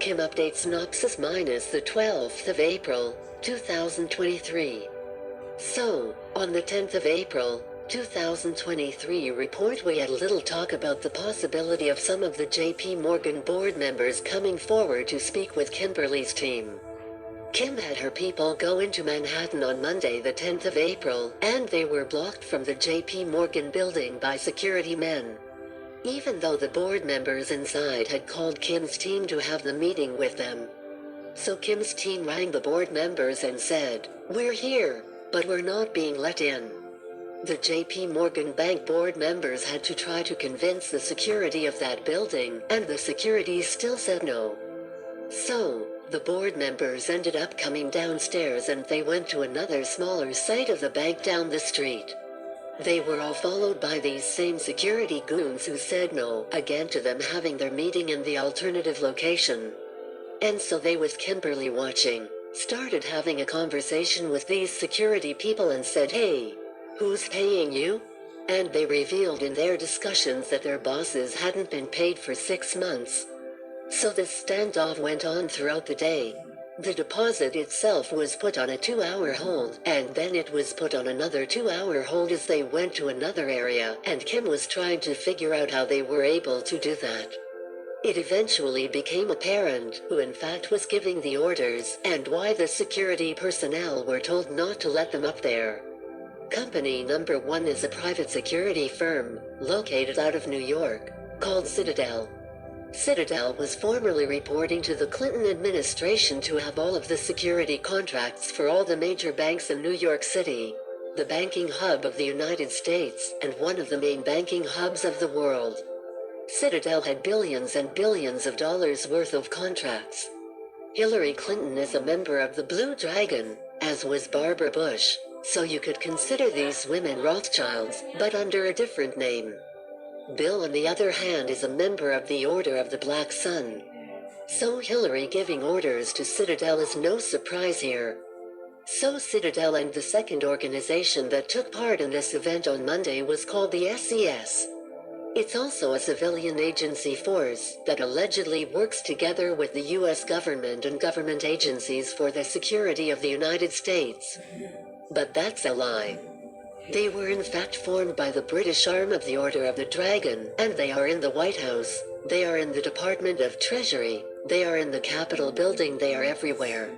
Kim updates synopsis minus the 12th of April, 2023. So, on the 10th of April, 2023 report we had little talk about the possibility of some of the JP Morgan board members coming forward to speak with Kimberly's team. Kim had her people go into Manhattan on Monday the 10th of April, and they were blocked from the JP Morgan building by security men. Even though the board members inside had called Kim's team to have the meeting with them. So Kim's team rang the board members and said, "We're here, but we're not being let in." The JP Morgan Bank board members had to try to convince the security of that building, and the security still said no. So, the board members ended up coming downstairs and they went to another smaller site of the bank down the street. They were all followed by these same security goons who said no again to them having their meeting in the alternative location. And so they, with Kimberly watching, started having a conversation with these security people and said, "Hey, who's paying you?" And they revealed in their discussions that their bosses hadn't been paid for 6 months. So this standoff went on throughout the day. The deposit itself was put on a 2-hour hold, and then it was put on another 2-hour hold as they went to another area, and Kim was trying to figure out how they were able to do that. It eventually became apparent who in fact was giving the orders, and why the security personnel were told not to let them up there. Company number 1 is a private security firm, located out of New York, called Citadel. Citadel was formerly reporting to the Clinton administration to have all of the security contracts for all the major banks in New York City, the banking hub of the United States and one of the main banking hubs of the world. Citadel had billions and billions of dollars worth of contracts. Hillary Clinton is a member of the Blue Dragon, as was Barbara Bush, so you could consider these women Rothschilds, but under a different name. Bill, on the other hand, is a member of the Order of the Black Sun. So Hillary giving orders to Citadel is no surprise here. So Citadel and the second organization that took part in this event on Monday was called the SES. It's also a civilian agency force that allegedly works together with the U.S. government and government agencies for the security of the United States. But that's a lie. They were in fact formed by the British arm of the Order of the Dragon, and they are in the White House, they are in the Department of Treasury, they are in the Capitol building, they are everywhere.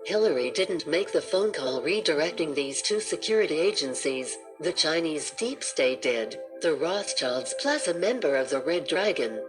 Hillary didn't make the phone call redirecting these two security agencies, the Chinese deep state did, the Rothschilds plus a member of the Red Dragon.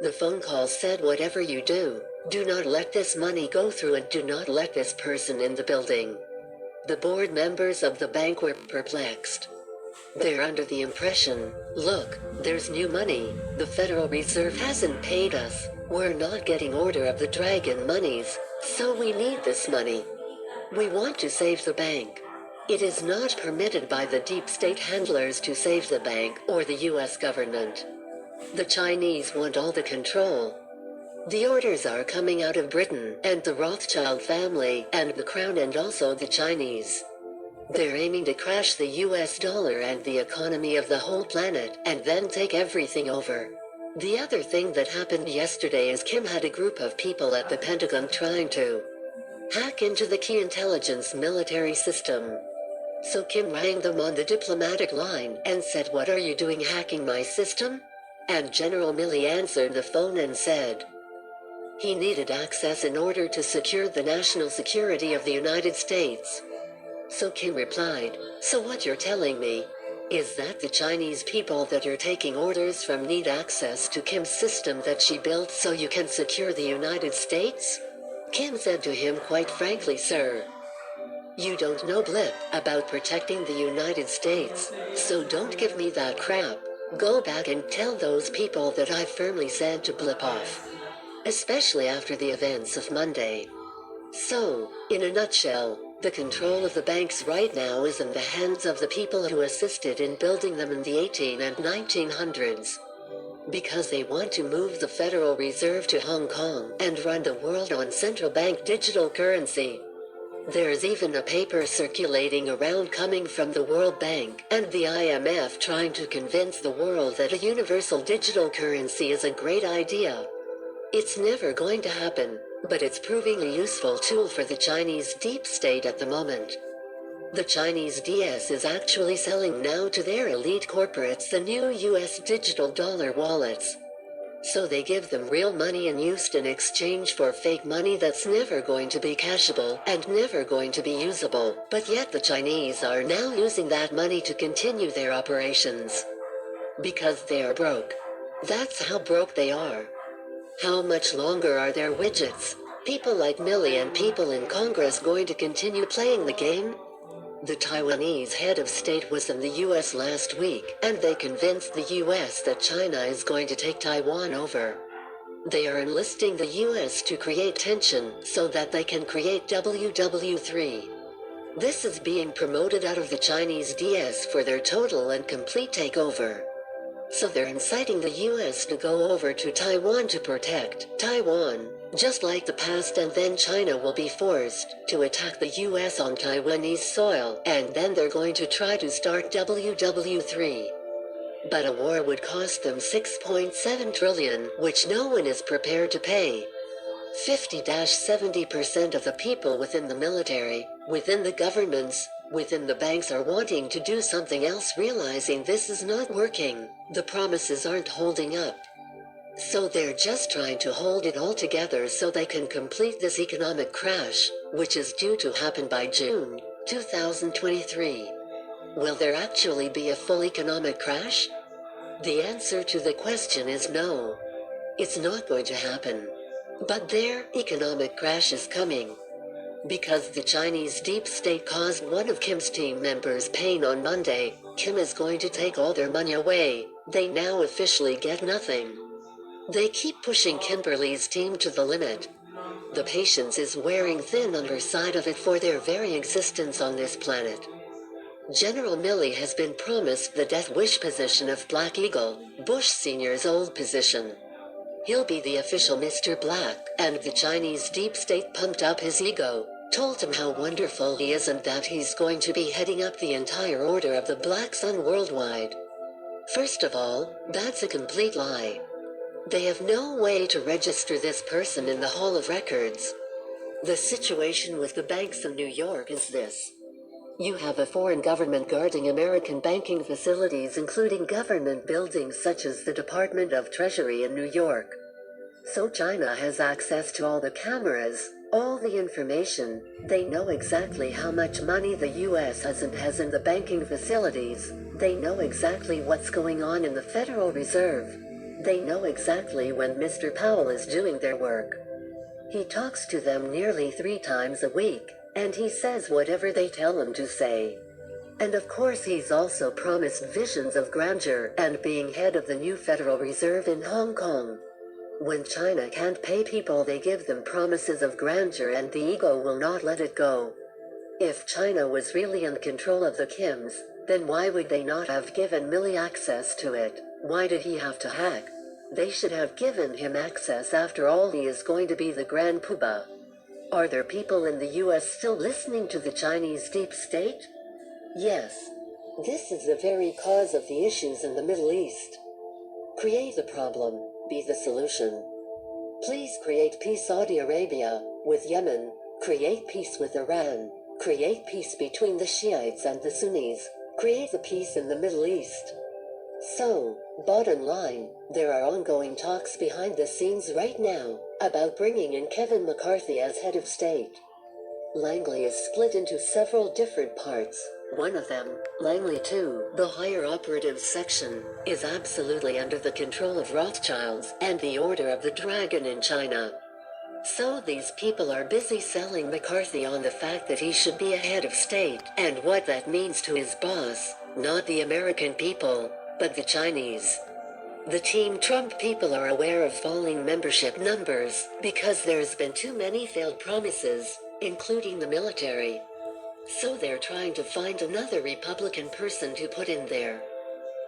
The phone call said, "Whatever you do not let this money go through and do not let this person in the building." The board members of the bank were perplexed. They're under the impression, "Look, there's new money, the Federal Reserve hasn't paid us, we're not getting Order of the Dragon monies, so we need this money. We want to save the bank. It is not permitted by the deep state handlers to save the bank or the U.S. government. The Chinese want all the control. The orders are coming out of Britain and the Rothschild family and the Crown and also the Chinese. They're aiming to crash the US dollar and the economy of the whole planet and then take everything over." The other thing that happened yesterday is Kim had a group of people at the Pentagon trying to hack into the key intelligence military system. So Kim rang them on the diplomatic line and said, "What are you doing hacking my system?" And General Milley answered the phone and said, he needed access in order to secure the national security of the United States. So Kim replied, "So what you're telling me is that the Chinese people that you're taking orders from need access to Kim's system that she built so you can secure the United States?" Kim said to him, "Quite frankly, sir, you don't know blip about protecting the United States, so don't give me that crap. Go back and tell those people that I firmly said to blip off." Especially after the events of Monday. So, in a nutshell, the control of the banks right now is in the hands of the people who assisted in building them in the 18 and 1900s. Because they want to move the Federal Reserve to Hong Kong and run the world on central bank digital currency. There's even a paper circulating around coming from the World Bank and the IMF trying to convince the world that a universal digital currency is a great idea. It's never going to happen, but it's proving a useful tool for the Chinese deep state at the moment. The Chinese DS is actually selling now to their elite corporates the new US digital dollar wallets. So they give them real money in used in exchange for fake money that's never going to be cashable and never going to be usable. But yet the Chinese are now using that money to continue their operations. Because they are broke. That's how broke they are. How much longer are their widgets, people like Millie and people in Congress, going to continue playing the game? The Taiwanese head of state was in the US last week, and they convinced the US that China is going to take Taiwan over. They are enlisting the US to create tension so that they can create WW3. This is being promoted out of the Chinese DS for their total and complete takeover. So they're inciting the US to go over to Taiwan to protect Taiwan, just like the past, and then China will be forced to attack the US on Taiwanese soil, and then they're going to try to start WW3. But a war would cost them $6.7 trillion, which no one is prepared to pay. 50-70% of the people within the military, within the governments, within the banks are wanting to do something else, realizing this is not working. The promises aren't holding up. So they're just trying to hold it all together so they can complete this economic crash, which is due to happen by June 2023. Will there actually be a full economic crash? The answer to the question is no. It's not going to happen. But their economic crash is coming. Because the Chinese deep state caused one of Kim's team members pain on Monday, Kim is going to take all their money away. They now officially get nothing. They keep pushing Kimberly's team to the limit. The patience is wearing thin on her side of it for their very existence on this planet. General Milley has been promised the death wish position of Black Eagle, Bush Sr.'s old position. He'll be the official Mr. Black, and the Chinese deep state pumped up his ego, told him how wonderful he is and that he's going to be heading up the entire order of the Black Sun worldwide. First of all, that's a complete lie. They have no way to register this person in the Hall of Records. The situation with the banks in New York is this. You have a foreign government guarding American banking facilities, including government buildings such as the Department of Treasury in New York. So China has access to all the cameras, all the information. They know exactly how much money the US has in the banking facilities. They know exactly what's going on in the Federal Reserve. They know exactly when Mr. Powell is doing their work. He talks to them nearly 3 times a week, and he says whatever they tell him to say. And of course he's also promised visions of grandeur and being head of the new Federal Reserve in Hong Kong. When China can't pay people, they give them promises of grandeur, and the ego will not let it go. If China was really in control of the Kims, then why would they not have given Milley access to it? Why did he have to hack? They should have given him access. After all, he is going to be the Grand Poobah. Are there people in the US still listening to the Chinese deep state? Yes. This is the very cause of the issues in the Middle East. Create the problem, be the solution. Please create peace Saudi Arabia, with Yemen, create peace with Iran, create peace between the Shiites and the Sunnis, create the peace in the Middle East. So, bottom line, there are ongoing talks behind the scenes right now about bringing in Kevin McCarthy as head of state. Langley is split into several different parts. One of them, Langley 2, the higher operative section, is absolutely under the control of Rothschilds and the Order of the Dragon in China. So these people are busy selling McCarthy on the fact that he should be a head of state and what that means to his boss, not the American people, but the Chinese. The Team Trump people are aware of falling membership numbers because there's been too many failed promises, including the military. So they're trying to find another Republican person to put in there.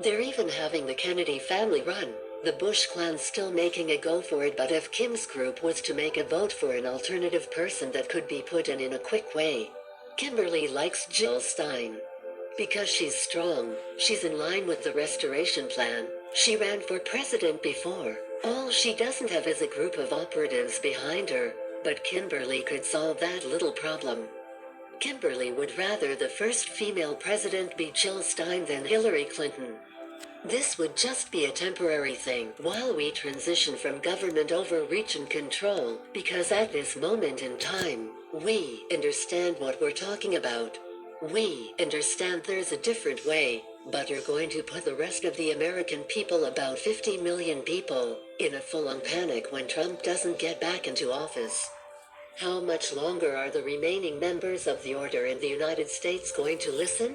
They're even having the Kennedy family run, the Bush clan still making a go for it, but if Kim's group was to make a vote for an alternative person that could be put in a quick way. Kimberly likes Jill Stein. Because she's strong, she's in line with the restoration plan. She ran for president before. All she doesn't have is a group of operatives behind her, but Kimberly could solve that little problem. Kimberly would rather the first female president be Jill Stein than Hillary Clinton. This would just be a temporary thing while we transition from government overreach and control, because at this moment in time, we understand what we're talking about. We understand there's a different way, but you're going to put the rest of the American people, about 50 million people, in a full-on panic when Trump doesn't get back into office. How much longer are the remaining members of the order in the United States going to listen?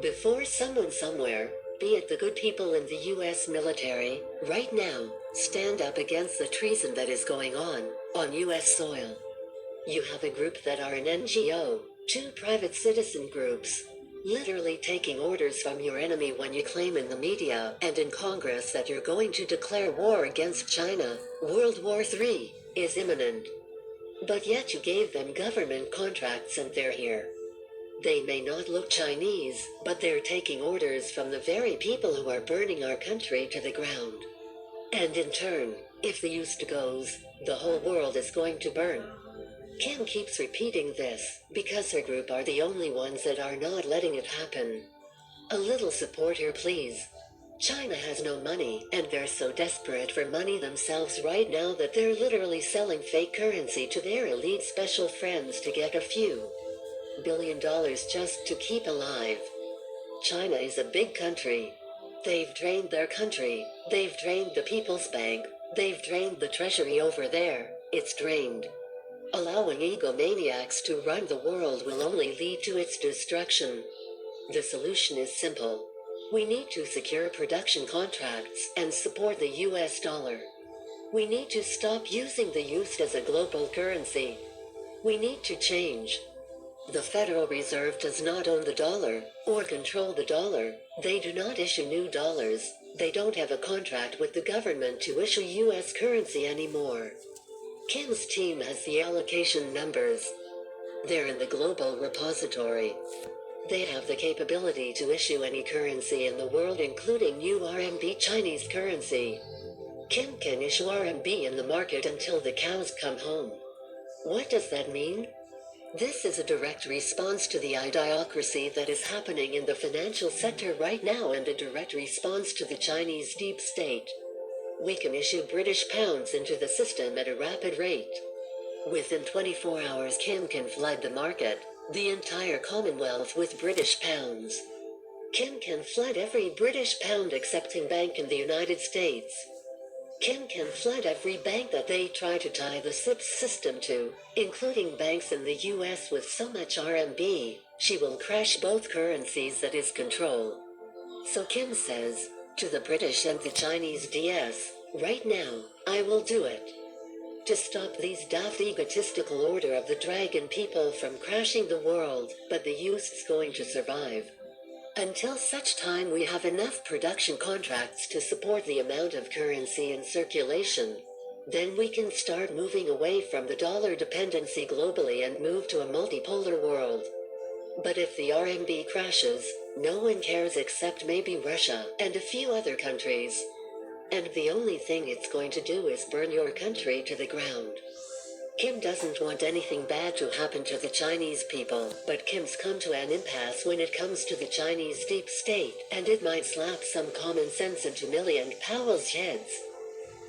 Before someone somewhere, be it the good people in the U.S. military, right now, stand up against the treason that is going on U.S. soil. You have a group that are an NGO, 2 private citizen groups, literally taking orders from your enemy when you claim in the media and in Congress that you're going to declare war against China. World War III is imminent. But yet you gave them government contracts and they're here. They may not look Chinese, but they're taking orders from the very people who are burning our country to the ground. And in turn, if the used goes, the whole world is going to burn. Kim keeps repeating this, because her group are the only ones that are not letting it happen. A little support here, please. China has no money, and they're so desperate for money themselves right now that they're literally selling fake currency to their elite special friends to get a few $billion just to keep alive. China is a big country. They've drained their country, they've drained the People's Bank, they've drained the treasury over there, it's drained. Allowing egomaniacs to run the world will only lead to its destruction. The solution is simple. We need to secure production contracts and support the US dollar. We need to stop using the used as a global currency. We need to change. The Federal Reserve does not own the dollar, or control the dollar. They do not issue new dollars. They don't have a contract with the government to issue US currency anymore. Kim's team has the allocation numbers. They're in the global repository. They have the capability to issue any currency in the world, including new RMB Chinese currency. Kim can issue RMB in the market until the cows come home. What does that mean? This is a direct response to the idiocracy that is happening in the financial sector right now, and a direct response to the Chinese deep state. We can issue British pounds into the system at a rapid rate. Within 24 hours, Kim can flood the market, the entire Commonwealth, with British pounds. Kim can flood every British pound accepting bank in the United States. Kim can flood every bank that they try to tie the SIPS system to, including banks in the US with so much RMB, she will crash both currencies that is control. So Kim says, to the British and the Chinese DS, right now, I will do it. To stop these daft egotistical order of the dragon people from crashing the world, but the youth's going to survive. Until such time we have enough production contracts to support the amount of currency in circulation. Then we can start moving away from the dollar dependency globally and move to a multipolar world. But if the RMB crashes, no one cares except maybe Russia and a few other countries. And the only thing it's going to do is burn your country to the ground. Kim doesn't want anything bad to happen to the Chinese people, but Kim's come to an impasse when it comes to the Chinese deep state, and it might slap some common sense into million Powell's heads.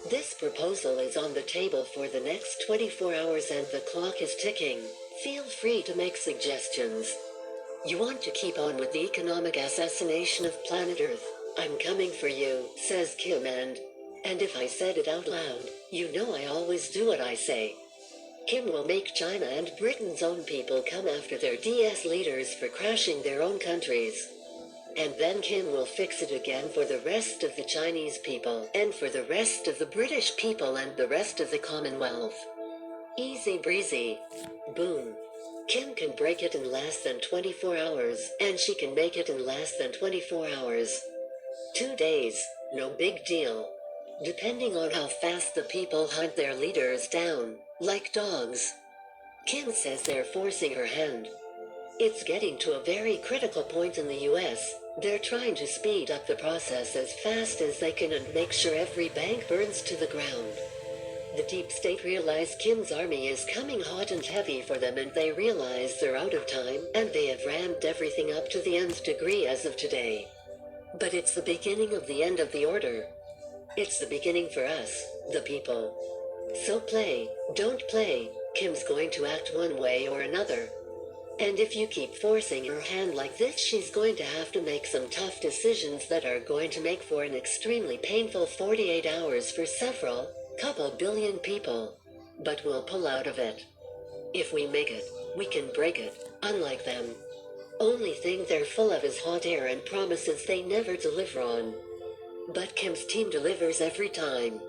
This proposal is on the table for the next 24 hours and the clock is ticking. Feel free to make suggestions. You want to keep on with the economic assassination of planet Earth? I'm coming for you, says Kim, and if I said it out loud, you know I always do what I say. Kim will make China and Britain's own people come after their DS leaders for crashing their own countries. And then Kim will fix it again for the rest of the Chinese people, and for the rest of the British people, and the rest of the Commonwealth. Easy breezy. Boom. Kim can break it in less than 24 hours, and she can make it in less than 24 hours. 2 days, no big deal. Depending on how fast the people hunt their leaders down, like dogs. Kim says they're forcing her hand. It's getting to a very critical point in the US. They're trying to speed up the process as fast as they can and make sure every bank burns to the ground. The deep state realized Kim's army is coming hot and heavy for them, and they realize they're out of time, and they have ramped everything up to the nth degree as of today. But it's the beginning of the end of the order. It's the beginning for us, the people. So play, don't play. Kim's going to act one way or another. And if you keep forcing her hand like this, she's going to have to make some tough decisions that are going to make for an extremely painful 48 hours for couple billion people. But we'll pull out of it. If we make it, we can break it, unlike them. Only thing they're full of is hot air and promises they never deliver on. But Kim's team delivers every time.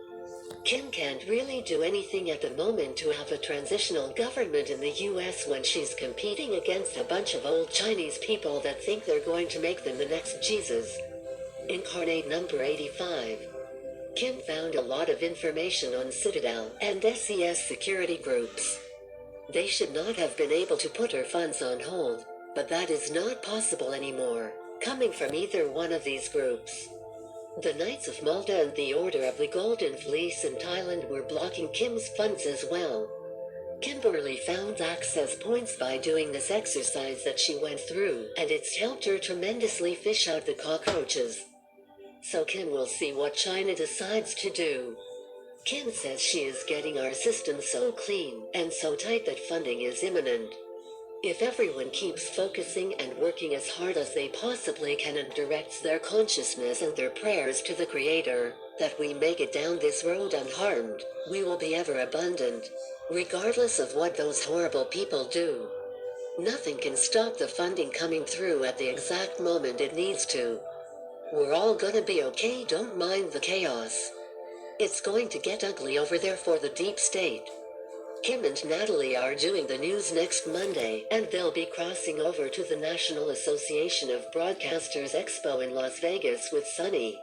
Kim can't really do anything at the moment to have a transitional government in the US when she's competing against a bunch of old Chinese people that think they're going to make them the next Jesus. Incarnate number 85. Kim found a lot of information on Citadel and SES security groups. They should not have been able to put her funds on hold, but that is not possible anymore, coming from either one of these groups. The Knights of Malta and the Order of the Golden Fleece in Thailand were blocking Kim's funds as well. Kimberly found access points by doing this exercise that she went through, and it's helped her tremendously fish out the cockroaches. So Kim will see what China decides to do. Kim says she is getting our system so clean and so tight that funding is imminent. If everyone keeps focusing and working as hard as they possibly can and directs their consciousness and their prayers to the Creator, that we make it down this road unharmed, we will be ever abundant, regardless of what those horrible people do. Nothing can stop the funding coming through at the exact moment it needs to. We're all gonna be okay, don't mind the chaos. It's going to get ugly over there for the deep state. Kim and Natalie are doing the news next Monday, and they'll be crossing over to the National Association of Broadcasters Expo in Las Vegas with Sunny.